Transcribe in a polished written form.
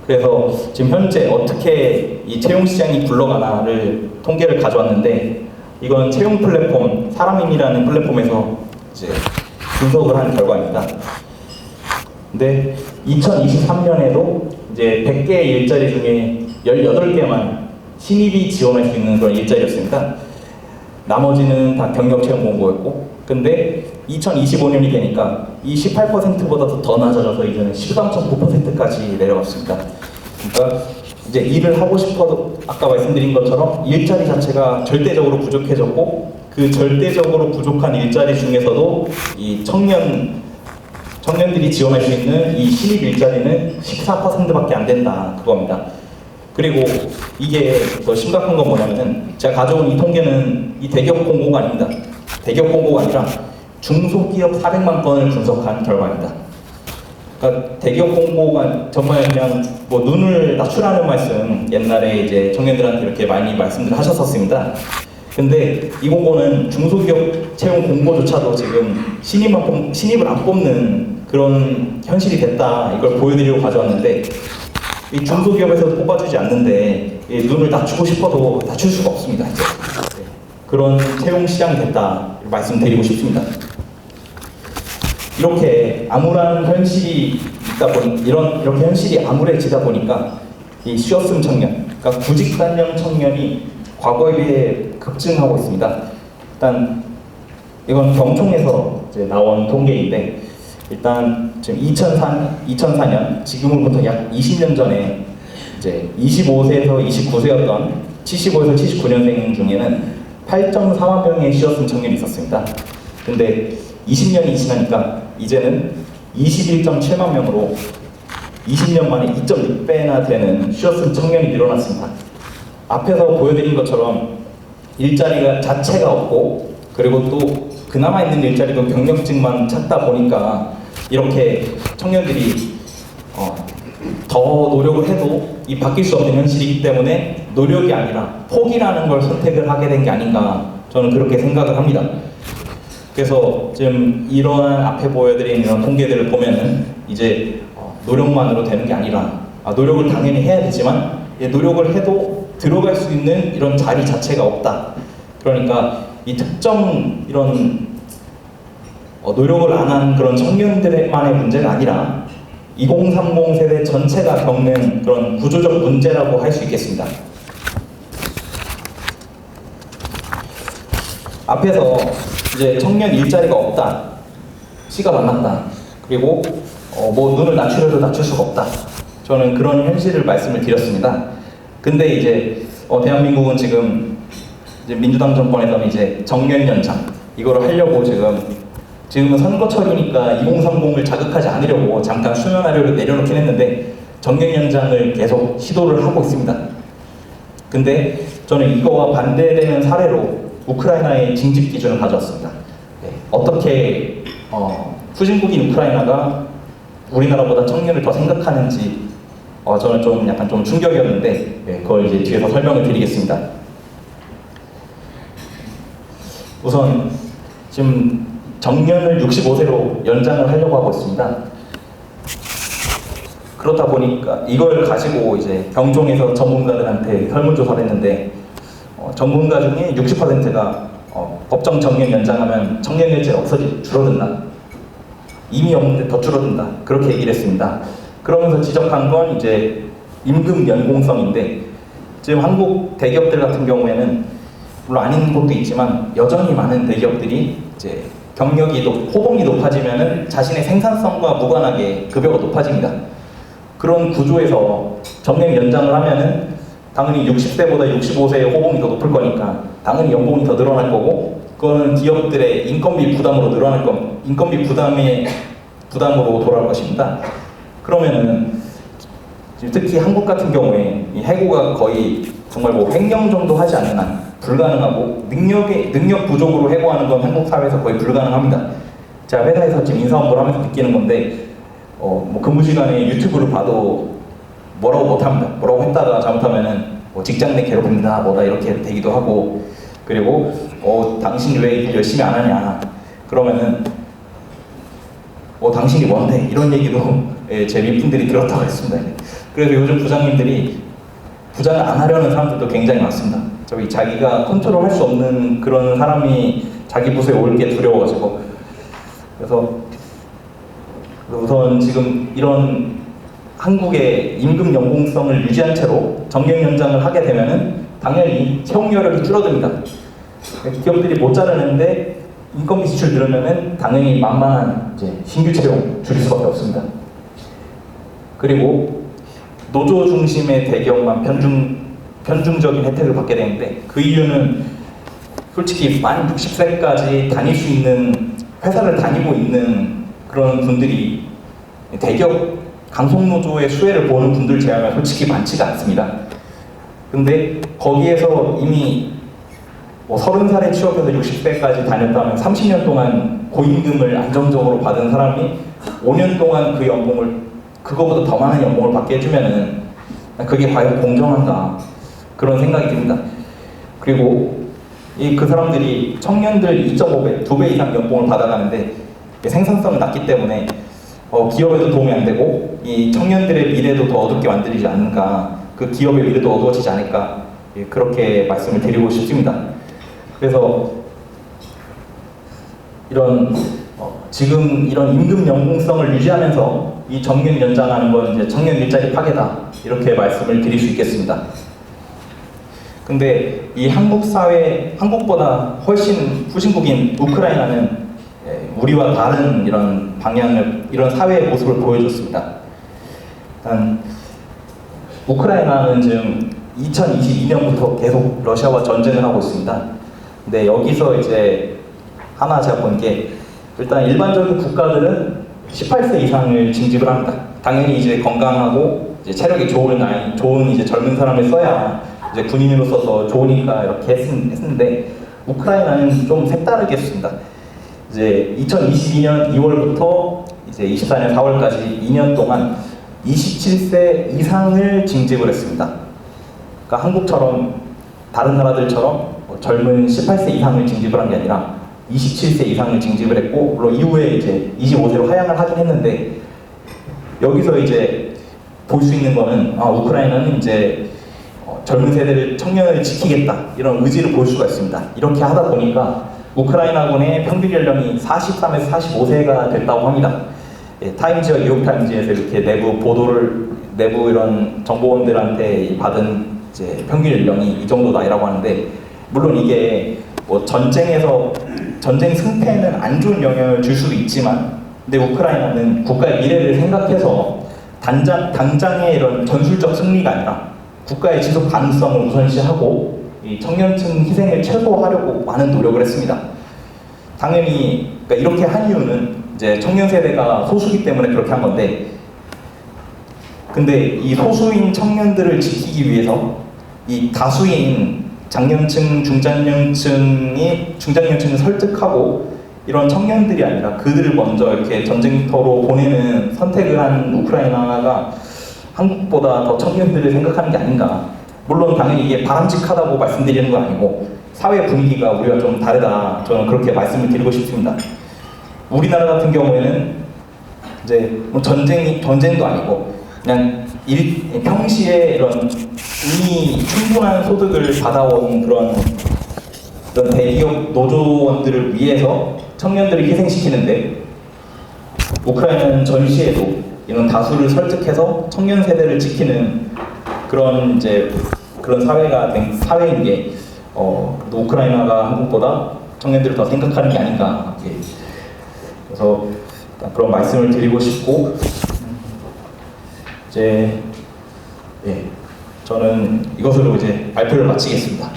그래서 지금 현재 어떻게 이 채용 시장이 굴러가나를 통계를 가져왔는데, 이건 채용 플랫폼 사람인이라는 플랫폼에서 이제 분석을 한 결과입니다. 근데 2023년에도 이제 100개의 일자리 중에 18개만 신입이 지원할 수 있는 그런 일자리였습니다. 나머지는 다 경력 채용 공고였고, 근데 2025년이 되니까 이 18%보다 더 낮아져서 이제는 13.9%까지 내려갔습니다. 그러니까 이제 일을 하고 싶어도 아까 말씀드린 것처럼 일자리 자체가 절대적으로 부족해졌고, 그 절대적으로 부족한 일자리 중에서도 이 청년들이 지원할 수 있는 이 신입 일자리는 14%밖에 안 된다, 그겁니다. 그리고 이게 더 심각한 건 뭐냐면은, 제가 가져온 이 통계는 이 대기업 공고가 아닙니다. 대기업 공고가 아니라 중소기업 400만 건을 분석한 결과입니다. 그러니까 대기업 공고가 정말 그냥 뭐 눈을 낮추라는 말씀, 옛날에 이제 청년들한테 이렇게 많이 말씀들 하셨었습니다. 근데 이 공고는 중소기업 채용 공고조차도 지금 신입을 안 뽑는 그런 현실이 됐다, 이걸 보여드리려고 가져왔는데, 이 중소기업에서도 뽑아주지 않는데 눈을 낮추고 싶어도 낮출 수가 없습니다. 이제. 그런 채용 시장이 됐다 말씀드리고 싶습니다. 이렇게 암울한 현실이 있다 보니, 이렇게 현실이 암울해지다 보니까 이 쉬었음 청년, 그러니까 구직 단령 청년이 과거에 비해 급증하고 있습니다. 일단 이건 경총에서 이제 나온 통계인데, 일단 지금 2004년 지금으로부터 약 20년 전에 이제 25세에서 29세였던 75에서 79년생 중에는 8.4만 명의 쉬었음 청년이 있었습니다. 근데 20년이 지나니까 이제는 21.7만 명으로 20년 만에 2.6배나 되는 쉬었음 청년이 늘어났습니다. 앞에서 보여드린 것처럼 일자리가 자체가 없고, 그리고 또 그나마 있는 일자리도 경력직만 찾다 보니까 이렇게 청년들이 더 노력을 해도 이 바뀔 수 없는 현실이기 때문에 노력이 아니라 포기라는 걸 선택을 하게 된 게 아닌가, 저는 그렇게 생각을 합니다. 그래서 지금 이러한 앞에 보여드린 이런 통계들을 보면은 이제 노력만으로 되는 게 아니라, 노력을 당연히 해야 되지만 노력을 해도 들어갈 수 있는 이런 자리 자체가 없다. 그러니까 이 특정 이런 노력을 안 한 그런 청년들만의 문제가 아니라 2030 세대 전체가 겪는 그런 구조적 문제라고 할 수 있겠습니다. 앞에서 이제 청년 일자리가 없다, 씨가 만났다, 그리고 뭐 눈을 낮추려도 낮출 수가 없다, 저는 그런 현실을 말씀을 드렸습니다. 근데 이제 대한민국은 지금 이제 민주당 정권에서는 이제 정년 연장 이거를 하려고 지금은 선거철이니까 2030을 자극하지 않으려고 잠깐 수면하려고 내려놓긴 했는데 정년 연장을 계속 시도를 하고 있습니다. 근데 저는 이거와 반대되는 사례로 우크라이나의 징집 기준을 가져왔습니다. 어떻게 후진국인 우크라이나가 우리나라보다 청년을 더 생각하는지 저는 좀 약간 좀 충격이었는데, 그걸 이제 뒤에서 설명을 드리겠습니다. 우선 지금 정년을 65세로 연장을 하려고 하고 있습니다. 그렇다 보니까 이걸 가지고 이제 경종에서 전문가들한테 설문조사를 했는데, 전문가 중에 60%가 법정 정년 연장하면 청년일자리 줄어든다, 이미 없는데 더 줄어든다, 그렇게 얘기를 했습니다. 그러면서 지적한 건 이제 임금 연공성인데, 지금 한국 대기업들 같은 경우에는 물론 아닌 곳도 있지만 여전히 많은 대기업들이 이제 호봉이 높아지면은 자신의 생산성과 무관하게 급여가 높아집니다. 그런 구조에서 정년 연장을 하면은 당연히 60세보다 65세의 호봉이 더 높을 거니까 당연히 연봉이 더 늘어날 거고, 그거는 기업들의 인건비 부담으로 인건비 부담으로 돌아올 것입니다. 그러면은 특히 한국 같은 경우에 이 해고가 거의 정말 뭐 횡령 정도 하지 않는 한 불가능하고, 능력 부족으로 해고하는 건 한국 사회에서 거의 불가능합니다. 제가 회사에서 지금 인사업무를 하면서 느끼는 건데, 뭐 근무 시간에 유튜브를 봐도 뭐라고 못합니다. 뭐라고 했다가 잘못하면은 뭐 직장 내 괴롭힙니다, 뭐다 이렇게 되기도 하고, 그리고 당신 왜 일 열심히 안 하냐, 그러면은 당신이 뭔데, 이런 얘기도 제 윗분들이 들었다고 했습니다. 그래서 요즘 부장님들이 부장을 안 하려는 사람들도 굉장히 많습니다. 저기 자기가 컨트롤할 수 없는 그런 사람이 자기 부서에 올 게 두려워가지고. 그래서 우선 지금 이런 한국의 임금 연공성을 유지한 채로 정년 연장을 하게 되면은 당연히 채용여력이 줄어듭니다. 기업들이 못 자르는데 인건비 지출 늘으면은 당연히 만만한 이제 신규 채용 줄일 수밖에 없습니다. 그리고 노조 중심의 대기업만 편중적인 혜택을 받게 되는데, 그 이유는 솔직히 만 60세까지 다닐 수 있는 회사를 다니고 있는 그런 분들이 대기업 강속노조의 수혜를 보는 분들 제외하면 솔직히 많지가 않습니다. 근데 거기에서 이미 30살에 취업해서 60세까지 다녔다면 30년 동안 고임금을 안정적으로 받은 사람이 5년 동안 그 연봉을, 그거보다 더 많은 연봉을 받게 해주면은 그게 과연 공정한가, 그런 생각이 듭니다. 그리고 그 사람들이 청년들 2.5배, 2배 이상 연봉을 받아가는데 생산성이 낮기 때문에 기업에도 도움이 안 되고 이 청년들의 미래도 더 어둡게 만들지 않을까, 그 기업의 미래도 어두워지지 않을까, 그렇게 말씀을 드리고 싶습니다. 그래서 지금 이런 임금 연공성을 유지하면서 이 정년 연장하는 건 이제 청년 일자리 파괴다, 이렇게 말씀을 드릴 수 있겠습니다. 근데 이 한국 사회, 한국보다 훨씬 후진국인 우크라이나는 우리와 다른 이런 방향을, 이런 사회의 모습을 보여줬습니다. 일단 우크라이나는 지금 2022년부터 계속 러시아와 전쟁을 하고 있습니다. 근데 여기서 이제 하나 제가 본 게, 일단 일반적인 국가들은 18세 이상을 징집을 합니다. 당연히 이제 건강하고 이제 체력이 좋은 이제 젊은 사람을 써야 이제 군인으로서 더 좋으니까 이렇게 했는데, 우크라이나는 좀 색다르게 했습니다. 이제 2022년 2월부터 이제 24년 4월까지 2년 동안 27세 이상을 징집을 했습니다. 그러니까 한국처럼, 다른 나라들처럼 젊은 18세 이상을 징집을 한 게 아니라 27세 이상을 징집을 했고, 물론 이후에 이제 25세로 하향을 하긴 했는데, 여기서 이제 볼 수 있는 거는 우크라이나는 이제 젊은 세대를, 청년을 지키겠다, 이런 의지를 볼 수가 있습니다. 이렇게 하다 보니까 우크라이나군의 평균 연령이 43에서 45세가 됐다고 합니다. 타임즈와 뉴욕타임즈에서 이렇게 내부 이런 정보원들한테 받은 이제 평균 연령이 이 정도 나이라고 하는데, 물론 이게 전쟁 승패는 안 좋은 영향을 줄 수도 있지만, 근데 우크라이나는 국가의 미래를 생각해서 당장의 이런 전술적 승리가 아니라 국가의 지속 가능성을 우선시하고 이 청년층 희생을 최소화하려고 많은 노력을 했습니다. 당연히 그러니까 이렇게 한 이유는 이제 청년 세대가 소수기 때문에 그렇게 한 건데, 근데 이 소수인 청년들을 지키기 위해서 이 다수인 장년층, 중장년층을 설득하고 이런 청년들이 아니라 그들을 먼저 이렇게 전쟁터로 보내는 선택을 한 우크라이나가 한국보다 더 청년들을 생각하는 게 아닌가. 물론 당연히 이게 바람직하다고 말씀드리는 건 아니고 사회 분위기가 우리가 좀 다르다, 저는 그렇게 말씀을 드리고 싶습니다. 우리나라 같은 경우에는 이제 뭐 전쟁도 아니고 그냥 평시에 이런 이미 충분한 소득을 받아온 그런 대기업 노조원들을 위해서 청년들을 희생시키는데, 우크라이나는 전시에도 이런 다수를 설득해서 청년 세대를 지키는 그런 사회인 게 우크라이나가 한국보다 청년들을 더 생각하는 게 아닌가. 그래서 그런 말씀을 드리고 싶고, 저는 이것으로 이제 발표를 마치겠습니다.